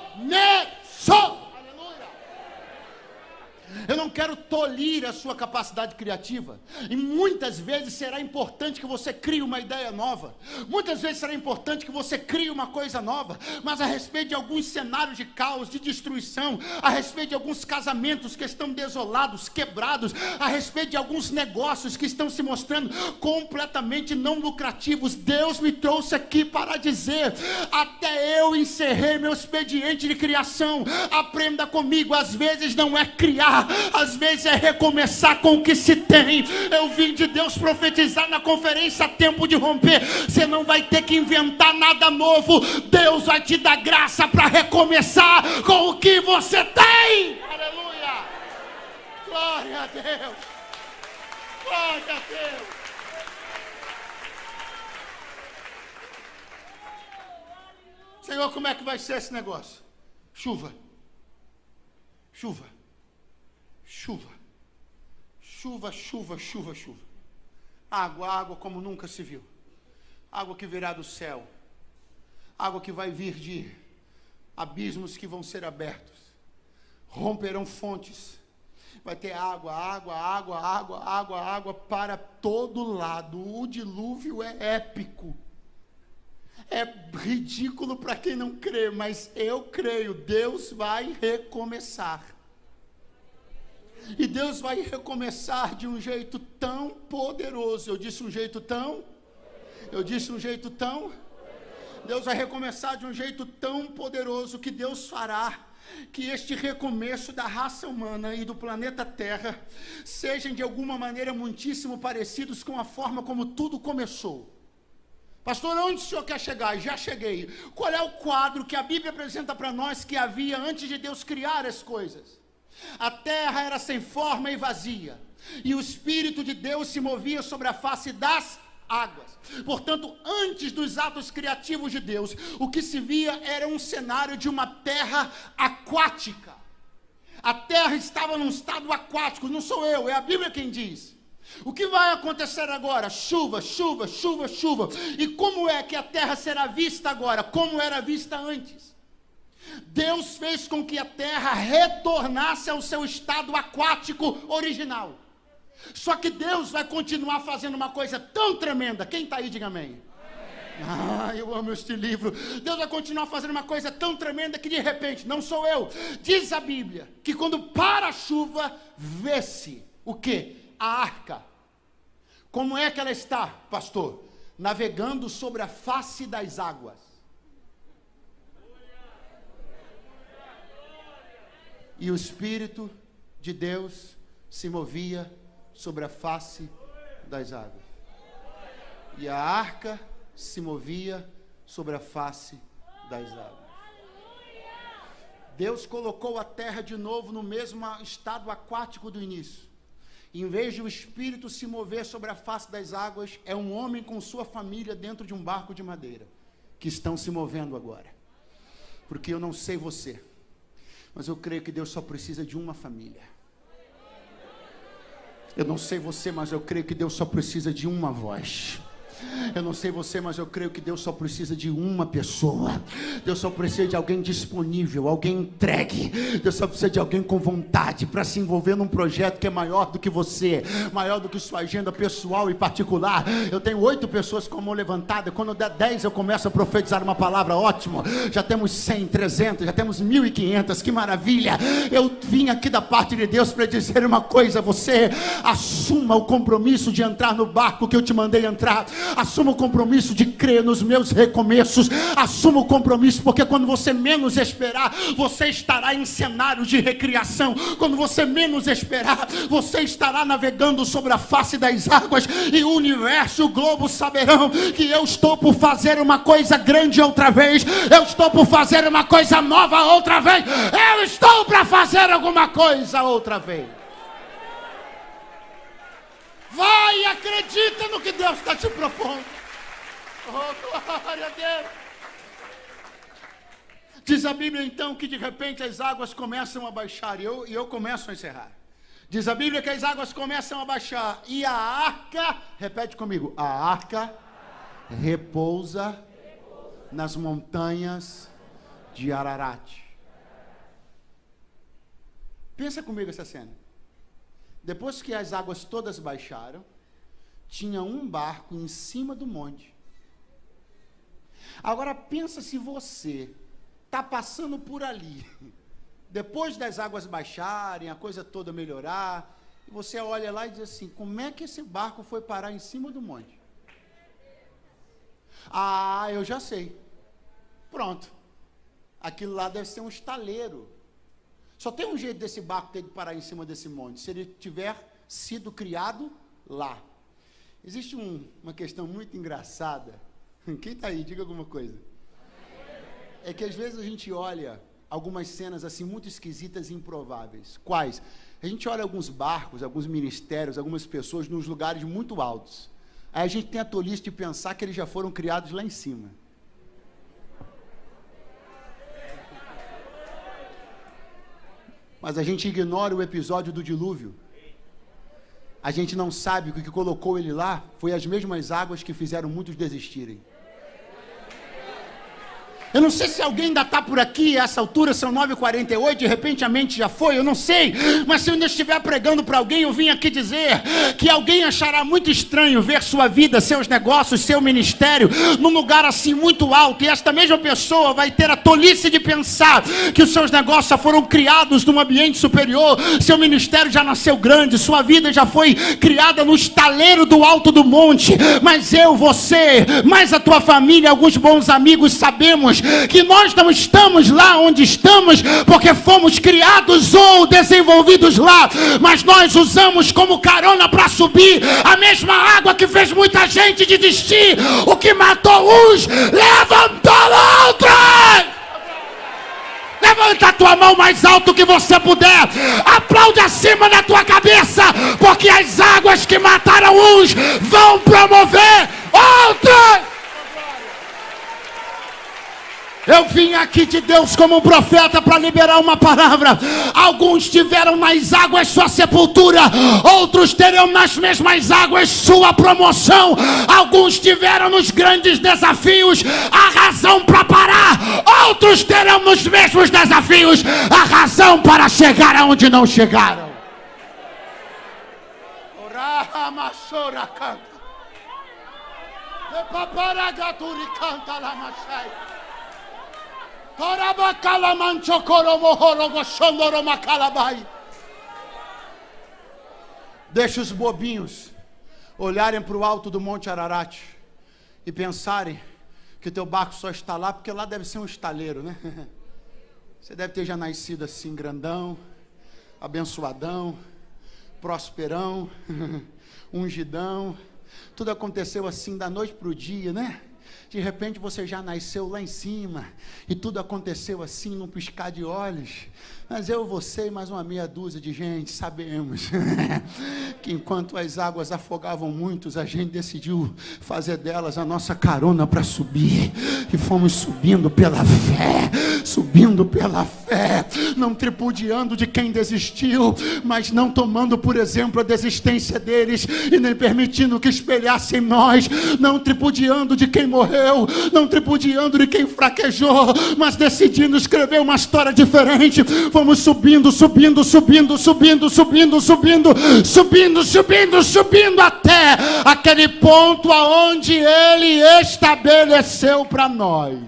Eu não quero tolir a sua capacidade criativa. E muitas vezes será importante que você crie uma ideia nova. Muitas vezes será importante que você crie uma coisa nova. Mas a respeito de alguns cenários de caos, de destruição, a respeito de alguns casamentos que estão desolados, quebrados, a respeito de alguns negócios que estão se mostrando completamente não lucrativos, Deus me trouxe aqui para dizer, até eu encerrei meu expediente de criação. Aprenda comigo, às vezes não é criar, às vezes é recomeçar com o que se tem. Eu vim de Deus profetizar na conferência Tempo de Romper. Você não vai ter que inventar nada novo. Deus vai te dar graça para recomeçar com o que você tem. Aleluia! Glória a Deus! Glória a Deus! Senhor, como é que vai ser esse negócio? Chuva. Chuva. Chuva, chuva, chuva, chuva, chuva. Água, água como nunca se viu. Água que virá do céu. Água que vai vir de abismos que vão ser abertos. Romperão fontes. Vai ter água, água, água, água, água, água para todo lado. O dilúvio é épico. É ridículo para quem não crê, mas eu creio. Deus vai recomeçar. E Deus vai recomeçar de um jeito tão poderoso. Eu disse um jeito tão. Deus vai recomeçar de um jeito tão poderoso que Deus fará que este recomeço da raça humana e do planeta Terra sejam de alguma maneira muitíssimo parecidos com a forma como tudo começou. Pastor, onde o senhor quer chegar? Já cheguei. Qual é o quadro que a Bíblia apresenta para nós que havia antes de Deus criar as coisas? A terra era sem forma e vazia, e o Espírito de Deus se movia sobre a face das águas. Portanto, antes dos atos criativos de Deus, o que se via era um cenário de uma terra aquática. A terra estava num estado aquático, não sou eu, é a Bíblia quem diz. O que vai acontecer agora? Chuva, chuva, chuva, chuva. E como é que a terra será vista agora? Como era vista antes? Deus fez com que a terra retornasse ao seu estado aquático original. Só que Deus vai continuar fazendo uma coisa tão tremenda. Quem está aí, diga amém. Eu amo este livro. Deus vai continuar fazendo uma coisa tão tremenda que de repente, não sou eu, diz a Bíblia, que quando para a chuva, vê-se o quê? A arca. Como é que ela está, pastor? Navegando sobre a face das águas. E o Espírito de Deus se movia sobre a face das águas. E a arca se movia sobre a face das águas. Deus colocou a terra de novo no mesmo estado aquático do início. Em vez de o Espírito se mover sobre a face das águas, é um homem com sua família dentro de um barco de madeira, que estão se movendo agora. Porque eu não sei você, mas eu creio que Deus só precisa de uma família. Eu não sei você, mas eu creio que Deus só precisa de uma voz. Eu não sei você, mas eu creio que Deus só precisa de uma pessoa. Deus só precisa de alguém disponível, alguém entregue. Deus só precisa de alguém com vontade para se envolver num projeto que é maior do que você, maior do que sua agenda pessoal e particular. Eu tenho 8 pessoas com a mão levantada. Quando der 10 eu começo a profetizar uma palavra. Ótimo, já temos 100, 300, já temos 1.500, que maravilha. Eu vim aqui da parte de Deus para dizer uma coisa: você assuma o compromisso de entrar no barco que eu te mandei entrar. Assuma o compromisso de crer nos meus recomeços. Assuma o compromisso, porque quando você menos esperar, você estará em cenário de recriação. Quando você menos esperar, você estará navegando sobre a face das águas, e o universo e o globo saberão que eu estou por fazer uma coisa grande outra vez. Eu estou por fazer uma coisa nova outra vez. Eu estou para fazer alguma coisa outra vez. Vai e acredita no que Deus está te propondo. Oh, glória a Deus. Diz a Bíblia então que de repente as águas começam a baixar. E eu começo a encerrar. Diz a Bíblia que as águas começam a baixar. E a arca, repete comigo, a arca repousa nas montanhas de Ararat. Pensa comigo essa cena. Depois que as águas todas baixaram, tinha um barco em cima do monte. Agora pensa se você está passando por ali, depois das águas baixarem, a coisa toda melhorar, e você olha lá e diz assim: como é que esse barco foi parar em cima do monte? Ah, eu já sei. Pronto. Aquilo lá deve ser um estaleiro. Só tem um jeito desse barco ter de parar em cima desse monte: se ele tiver sido criado lá. Existe uma questão muito engraçada. Quem está aí? Diga alguma coisa. É que às vezes a gente olha algumas cenas assim muito esquisitas e improváveis. Quais? A gente olha alguns barcos, alguns ministérios, algumas pessoas nos lugares muito altos. Aí a gente tem a tolice de pensar que eles já foram criados lá em cima. Mas a gente ignora o episódio do dilúvio. A gente não sabe que o que colocou ele lá foi as mesmas águas que fizeram muitos desistirem. Eu não sei se alguém ainda está por aqui, a essa altura são 9h48, de repente a mente já foi, eu não sei. Mas se eu ainda estiver pregando para alguém, eu vim aqui dizer que alguém achará muito estranho ver sua vida, seus negócios, seu ministério, num lugar assim muito alto. E esta mesma pessoa vai ter a tolice de pensar que os seus negócios já foram criados num ambiente superior, seu ministério já nasceu grande, sua vida já foi criada no estaleiro do alto do monte. Mas eu, você, mais a tua família, alguns bons amigos, sabemos que nós não estamos lá onde estamos porque fomos criados ou desenvolvidos lá, mas nós usamos como carona para subir a mesma água que fez muita gente desistir. O que matou uns levantou outros. Levanta a tua mão mais alto que você puder, aplaude acima da tua cabeça, porque as águas que mataram uns vão promover outros. Eu vim aqui de Deus como um profeta para liberar uma palavra. Alguns tiveram nas águas sua sepultura, outros terão nas mesmas águas sua promoção. Alguns tiveram nos grandes desafios a razão para parar, outros terão nos mesmos desafios a razão para chegar aonde não chegaram. Deixa os bobinhos olharem para o alto do Monte Ararat e pensarem que o teu barco só está lá porque lá deve ser um estaleiro, né? Você deve ter já nascido assim, grandão, abençoadão, prosperão, ungidão. Tudo aconteceu assim da noite para o dia, né? De repente você já nasceu lá em cima e tudo aconteceu assim num piscar de olhos. Mas eu, você e mais uma meia dúzia de gente sabemos que enquanto as águas afogavam muitos, a gente decidiu fazer delas a nossa carona para subir. E fomos subindo pela fé, não tripudiando de quem desistiu, mas não tomando por exemplo a desistência deles e nem permitindo que espelhassem nós, não tripudiando de quem morreu, não tripudiando de quem fraquejou, mas decidindo escrever uma história diferente. Fomos subindo até aquele ponto aonde Ele estabeleceu para nós.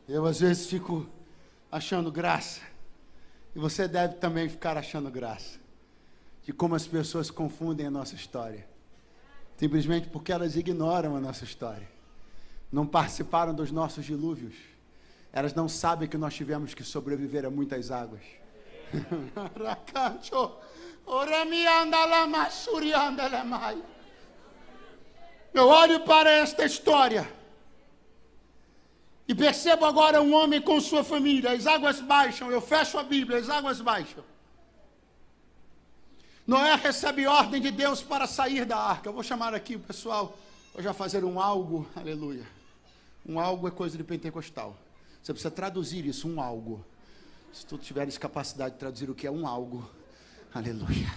Eu às vezes fico achando graça, e você deve também ficar achando graça, de como as pessoas confundem a nossa história, simplesmente porque elas ignoram a nossa história, não participaram dos nossos dilúvios, elas não sabem que nós tivemos que sobreviver a muitas águas. Eu olho para esta história e percebo agora um homem com sua família. As águas baixam, eu fecho a Bíblia, as águas baixam. Noé recebe ordem de Deus para sair da arca. Eu vou chamar aqui o pessoal para já fazer um algo, aleluia. Um algo é coisa de pentecostal. Você precisa traduzir isso, um algo. Se tu tiveres capacidade de traduzir o que é um algo, aleluia.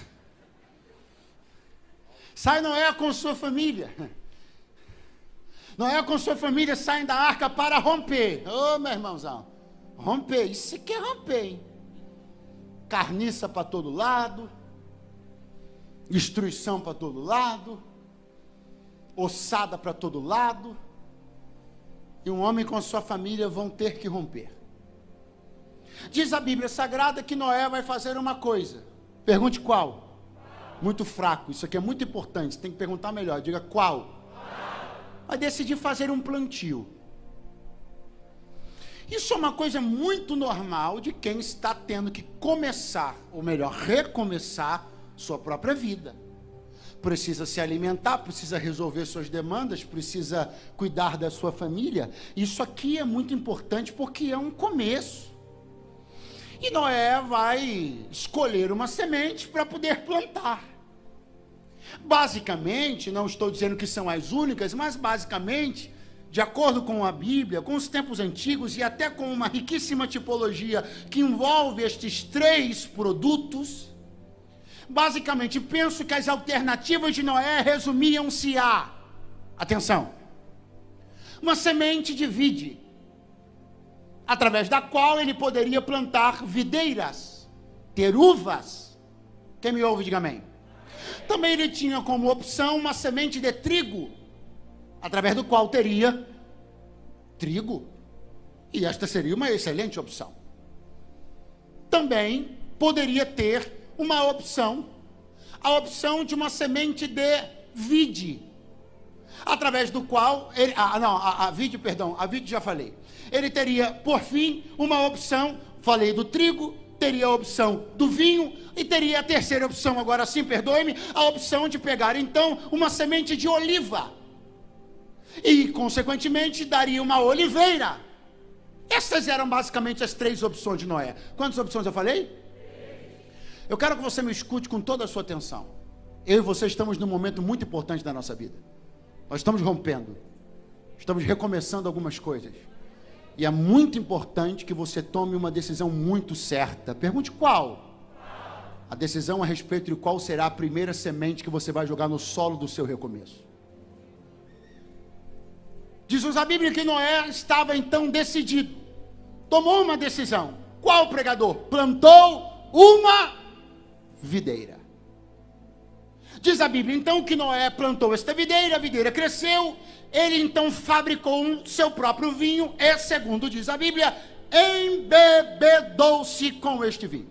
Sai Noé com sua família. Noé com sua família saem da arca para romper. Ô, meu irmãozão, romper, isso que é romper, hein? Carniça para todo lado, destruição para todo lado, ossada para todo lado, e um homem com sua família vão ter que romper. Diz a Bíblia Sagrada que Noé vai fazer uma coisa. Pergunte qual? Muito fraco, isso aqui é muito importante, você tem que perguntar melhor, diga qual? Vai decidir fazer um plantio. Isso é uma coisa muito normal de quem está tendo que começar, ou melhor, recomeçar sua própria vida. Precisa se alimentar, precisa resolver suas demandas, precisa cuidar da sua família. Isso aqui é muito importante porque é um começo. E Noé vai escolher uma semente para poder plantar. Basicamente, não estou dizendo que são as únicas, mas basicamente, de acordo com a Bíblia, com os tempos antigos e até com uma riquíssima tipologia que envolve estes três produtos, basicamente penso que as alternativas de Noé resumiam-se a, atenção, uma semente de vide, através da qual ele poderia plantar videiras, ter uvas. Quem me ouve, diga amém. Também ele tinha como opção uma semente de trigo, através do qual teria trigo, e esta seria uma excelente opção. Também poderia ter uma opção, a opção de uma semente de vide, através do qual ele, a vide já falei. Ele teria, por fim, uma opção, falei do trigo, teria a opção do vinho e teria a terceira opção, agora sim, perdoe-me, a opção de pegar então uma semente de oliva e consequentemente daria uma oliveira. Essas eram basicamente as três opções de Noé. Quantas opções eu falei? Eu quero que você me escute com toda a sua atenção. Eu e você estamos num momento muito importante da nossa vida. Nós estamos rompendo. Estamos recomeçando algumas coisas. E é muito importante que você tome uma decisão muito certa. Pergunte qual? A decisão a respeito de qual será a primeira semente que você vai jogar no solo do seu recomeço. Diz-nos a Bíblia que Noé estava então decidido. Tomou uma decisão. Qual pregador? Plantou uma videira. Diz a Bíblia então que Noé plantou esta videira, a videira cresceu, ele então fabricou seu próprio vinho e, segundo diz a Bíblia, embebedou-se com este vinho.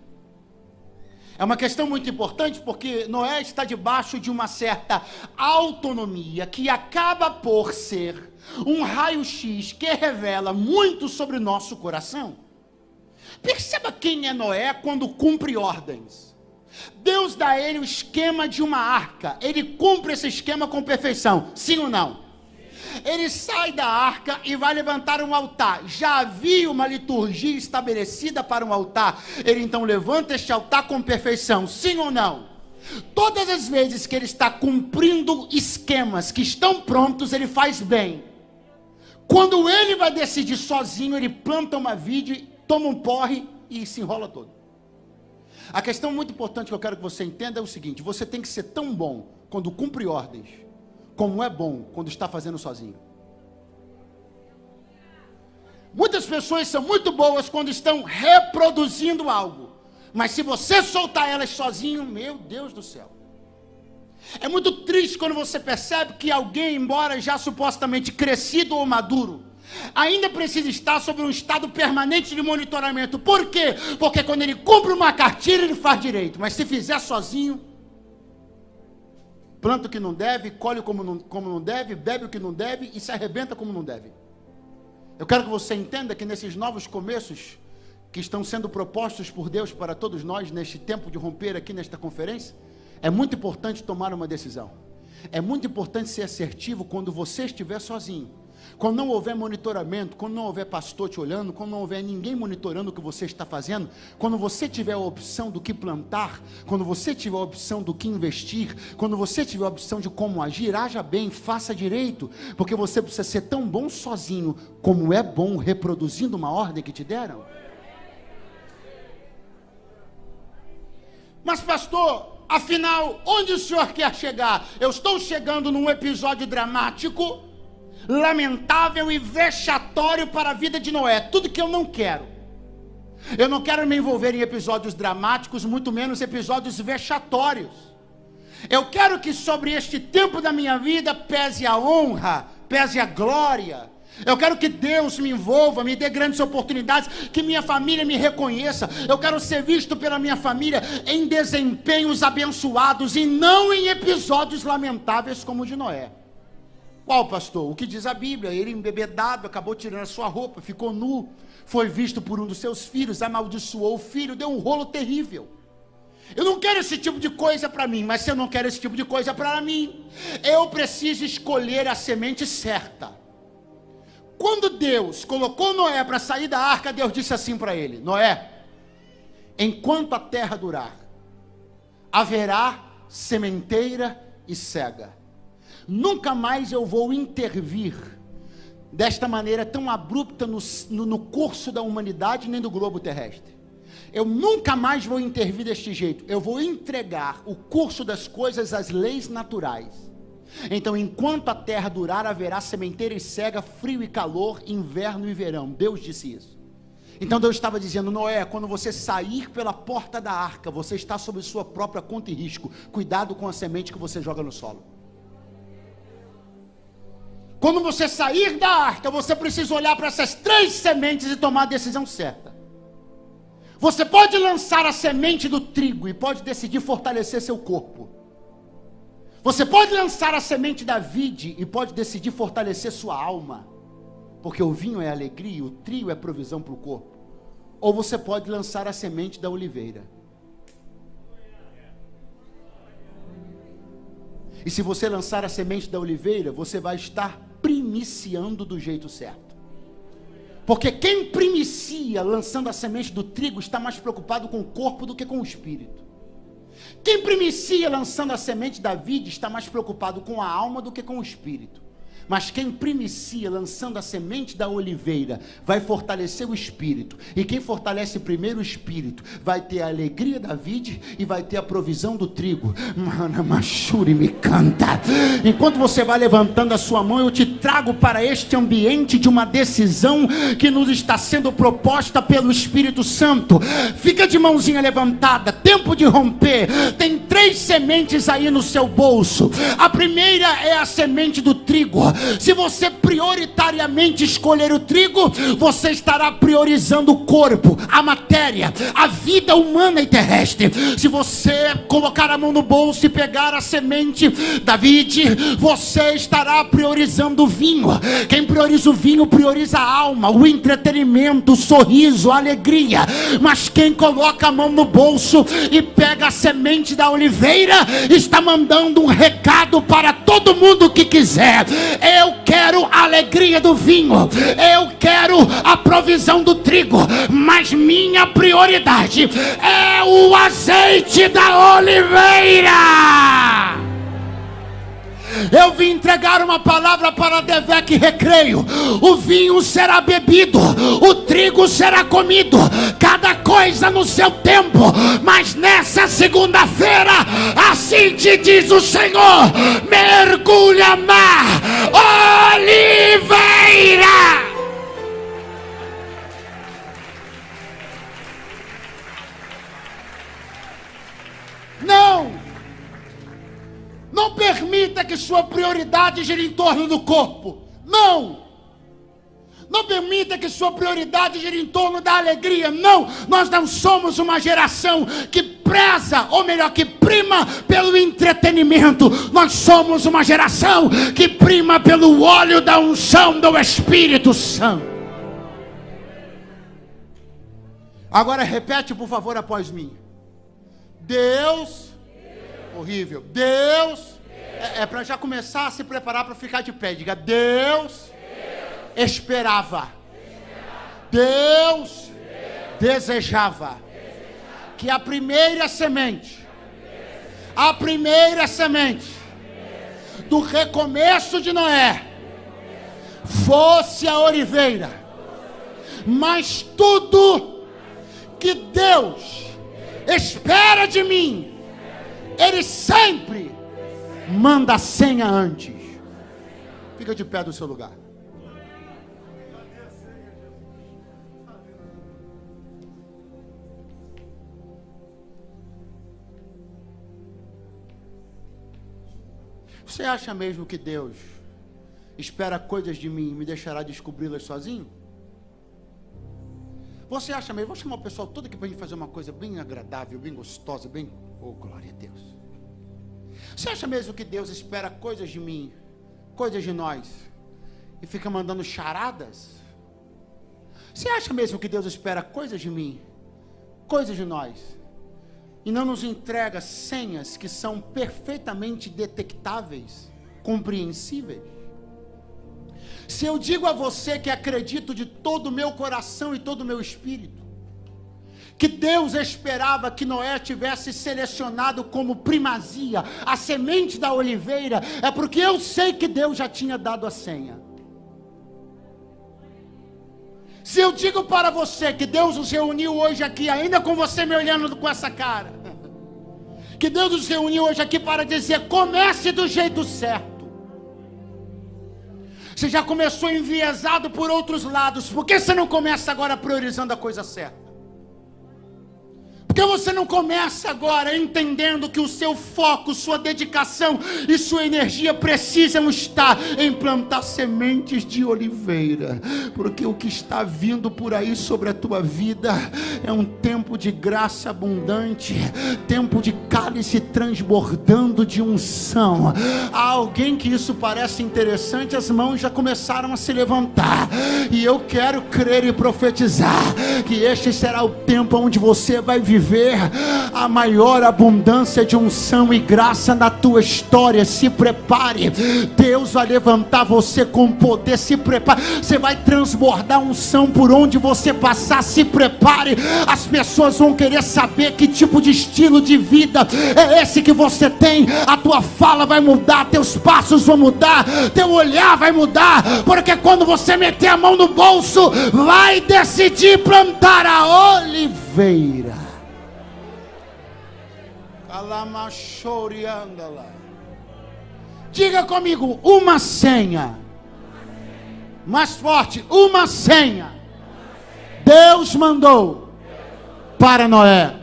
É uma questão muito importante porque Noé está debaixo de uma certa autonomia que acaba por ser um raio-x que revela muito sobre o nosso coração. Perceba quem é Noé quando cumpre ordens. Deus dá a ele o esquema de uma arca. Ele cumpre esse esquema com perfeição. Sim ou não? Ele sai da arca e vai levantar um altar. Já havia uma liturgia estabelecida para um altar. Ele então levanta este altar com perfeição. Sim ou não? Todas as vezes que ele está cumprindo esquemas que estão prontos, ele faz bem. Quando ele vai decidir sozinho, ele planta uma vide, toma um porre e se enrola todo. A questão muito importante que eu quero que você entenda é o seguinte: você tem que ser tão bom quando cumpre ordens, como é bom quando está fazendo sozinho. Muitas pessoas são muito boas quando estão reproduzindo algo, mas se você soltar elas sozinho, meu Deus do céu. É muito triste quando você percebe que alguém, embora já supostamente crescido ou maduro, ainda precisa estar sob um estado permanente de monitoramento. Por quê? Porque quando ele cumpre uma cartilha, ele faz direito, mas se fizer sozinho, planta o que não deve, colhe como não deve, bebe o que não deve e se arrebenta como não deve. Eu quero que você entenda que nesses novos começos que estão sendo propostos por Deus para todos nós, neste tempo de romper aqui nesta conferência, é muito importante tomar uma decisão. É muito importante ser assertivo quando você estiver sozinho. Quando não houver monitoramento, quando não houver pastor te olhando, quando não houver ninguém monitorando o que você está fazendo, quando você tiver a opção do que plantar, quando você tiver a opção do que investir, quando você tiver a opção de como agir, haja bem, faça direito, porque você precisa ser tão bom sozinho, como é bom reproduzindo uma ordem que te deram. Mas pastor, afinal, onde o senhor quer chegar? Eu estou chegando num episódio dramático, lamentável e vexatório para a vida de Noé. Tudo que eu não quero. Eu não quero me envolver em episódios dramáticos, muito menos episódios vexatórios. Eu quero que sobre este tempo da minha vida pese a honra, pese a glória. Eu quero que Deus me envolva, me dê grandes oportunidades, que minha família me reconheça. Eu quero ser visto pela minha família em desempenhos abençoados e não em episódios lamentáveis como o de Noé. Qual, pastor? O que diz a Bíblia? Ele embebedado, acabou tirando a sua roupa, ficou nu, foi visto por um dos seus filhos, amaldiçoou o filho, deu um rolo terrível. Eu não quero esse tipo de coisa para mim, mas se eu não quero esse tipo de coisa para mim, eu preciso escolher a semente certa. Quando Deus colocou Noé para sair da arca, Deus disse assim para ele: Noé, enquanto a terra durar, haverá sementeira e cega. Nunca mais eu vou intervir desta maneira tão abrupta no curso da humanidade, nem do globo terrestre. Eu nunca mais vou intervir deste jeito. Eu vou entregar o curso das coisas às leis naturais. Então, enquanto a terra durar, haverá sementeira e cega, frio e calor, inverno e verão. Deus disse isso. Então Deus estava dizendo: Noé, quando você sair pela porta da arca, você está sob sua própria conta e risco. Cuidado com a semente que você joga no solo. Quando você sair da arca, você precisa olhar para essas 3 sementes e tomar a decisão certa. Você pode lançar a semente do trigo e pode decidir fortalecer seu corpo. Você pode lançar a semente da vide e pode decidir fortalecer sua alma, porque o vinho é alegria, o trigo é provisão para o corpo. Ou você pode lançar a semente da oliveira. E se você lançar a semente da oliveira, você vai estar primiciando do jeito certo. Porque quem primicia lançando a semente do trigo está mais preocupado com o corpo do que com o espírito. Quem primicia lançando a semente da vide está mais preocupado com a alma do que com o espírito. Mas quem primicia, lançando a semente da oliveira, vai fortalecer o espírito. E quem fortalece primeiro o espírito, vai ter a alegria da vide e vai ter a provisão do trigo. Mana Machuri me canta. Enquanto você vai levantando a sua mão, eu te trago para este ambiente de uma decisão que nos está sendo proposta pelo Espírito Santo. Fica de mãozinha levantada, tempo de romper. Tem 3 sementes aí no seu bolso. A primeira é a semente do trigo. Se você prioritariamente escolher o trigo, você estará priorizando o corpo, a matéria, a vida humana e terrestre. Se você colocar a mão no bolso e pegar a semente da vide, você estará priorizando o vinho. Quem prioriza o vinho, prioriza a alma, o entretenimento, o sorriso, a alegria. Mas quem coloca a mão no bolso e pega a semente da oliveira, está mandando um recado para todo mundo que quiser: eu quero a alegria do vinho, eu quero a provisão do trigo, mas minha prioridade é o azeite da oliveira. Eu vim entregar uma palavra para Devec Recreio. O vinho será bebido, o trigo será comido, cada coisa no seu tempo. Mas nessa segunda-feira, assim te diz o Senhor: mergulha na oliveira. Não permita que sua prioridade gire em torno do corpo. Não permita que sua prioridade gire em torno da alegria. Não, nós não somos uma geração que preza, ou melhor, que prima pelo entretenimento. Nós somos uma geração que prima pelo óleo da unção do Espírito Santo. Agora repete, por favor, após mim. Deus, horrível. Deus, é para já começar a se preparar para ficar de pé. Diga: Deus esperava. Deus desejava que a primeira semente do recomeço de Noé fosse a oliveira. Mas tudo que Deus espera de mim, Ele sempre manda a senha antes. Fica de pé do seu lugar. Você acha mesmo que Deus espera coisas de mim e me deixará descobri-las sozinho? Você acha mesmo? Vou chamar o pessoal todo aqui para a gente fazer uma coisa bem agradável, bem gostosa, bem... Oh, glória a Deus. Você acha mesmo que Deus espera coisas de mim, coisas de nós, e fica mandando charadas? Você acha mesmo que Deus espera coisas de mim, coisas de nós, e não nos entrega senhas que são perfeitamente detectáveis, compreensíveis? Se eu digo a você que acredito de todo o meu coração e todo o meu espírito, que Deus esperava que Noé tivesse selecionado como primazia a semente da oliveira, é porque eu sei que Deus já tinha dado a senha. Se eu digo para você que Deus nos reuniu hoje aqui, ainda com você me olhando com essa cara, que Deus nos reuniu hoje aqui para dizer: comece do jeito certo. Você já começou enviesado por outros lados, por que você não começa agora priorizando a coisa certa? Por que você não começa agora entendendo que o seu foco, sua dedicação e sua energia precisam estar em plantar sementes de oliveira? Porque o que está vindo por aí sobre a tua vida é um tempo de graça abundante, tempo de cálice transbordando de unção. Há alguém que isso parece interessante, as mãos já começaram a se levantar, e eu quero crer e profetizar que este será o tempo onde você vai viver viver a maior abundância de unção e graça na tua história. Se prepare, Deus vai levantar você com poder. Se prepare, você vai transbordar unção por onde você passar. Se prepare, as pessoas vão querer saber que tipo de estilo de vida é esse que você tem. A tua fala vai mudar, teus passos vão mudar, teu olhar vai mudar, porque quando você meter a mão no bolso, vai decidir plantar a oliveira. Diga comigo, uma senha. Mais forte, uma senha. Deus mandou para Noé.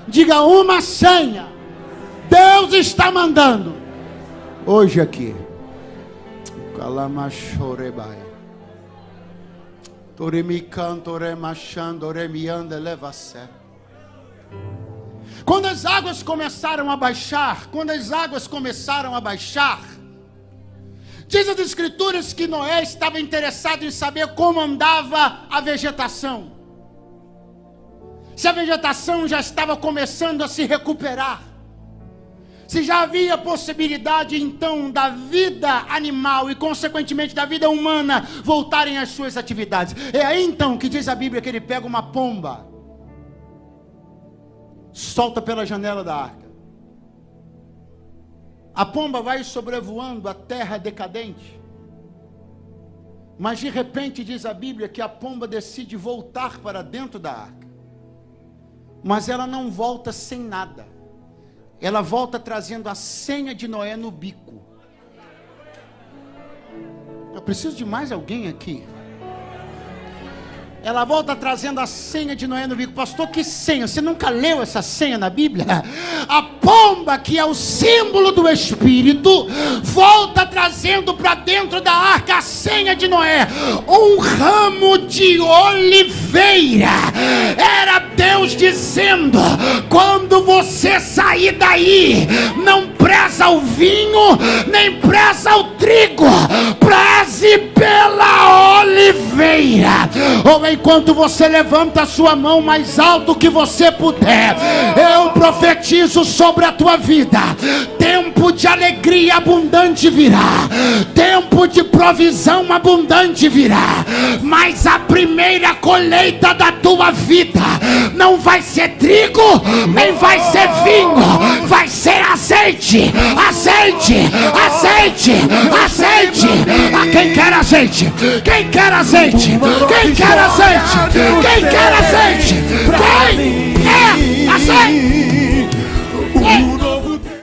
Diga, uma senha. Deus está mandando hoje aqui. Calamachorebai. Quando as águas começaram a baixar, diz as escrituras que Noé estava interessado em saber como andava a vegetação. Se a vegetação já estava começando a se recuperar. Se já havia possibilidade então da vida animal e consequentemente da vida humana voltarem às suas atividades. É aí então que diz a Bíblia que ele pega uma pomba, solta pela janela da arca. A pomba vai sobrevoando a terra decadente. Mas de repente diz a Bíblia que a pomba decide voltar para dentro da arca. Mas ela não volta sem nada. Ela volta trazendo a senha de Noé no bico. Eu preciso de mais alguém aqui. Ela volta trazendo a senha de Noé no bico. Pastor, que senha? Você nunca leu essa senha na Bíblia? A pomba, que é o símbolo do Espírito, volta trazendo para dentro da arca a senha de Noé. Um ramo de oliveira. Era Deus dizendo: quando você sair daí, não preza o vinho, nem preza o trigo, preze pela oliveira. Ou enquanto você levanta a sua mão mais alto que você puder, eu profetizo sobre a tua vida: tempo de alegria abundante virá, tempo de provisão abundante virá. Mas a primeira colheita da tua vida não vai ser trigo, nem vai ser vinho, vai ser azeite, azeite, azeite, azeite. Quem quer azeite? Quem quer azeite? Quem quer azeite? Quem quer azeite? Quem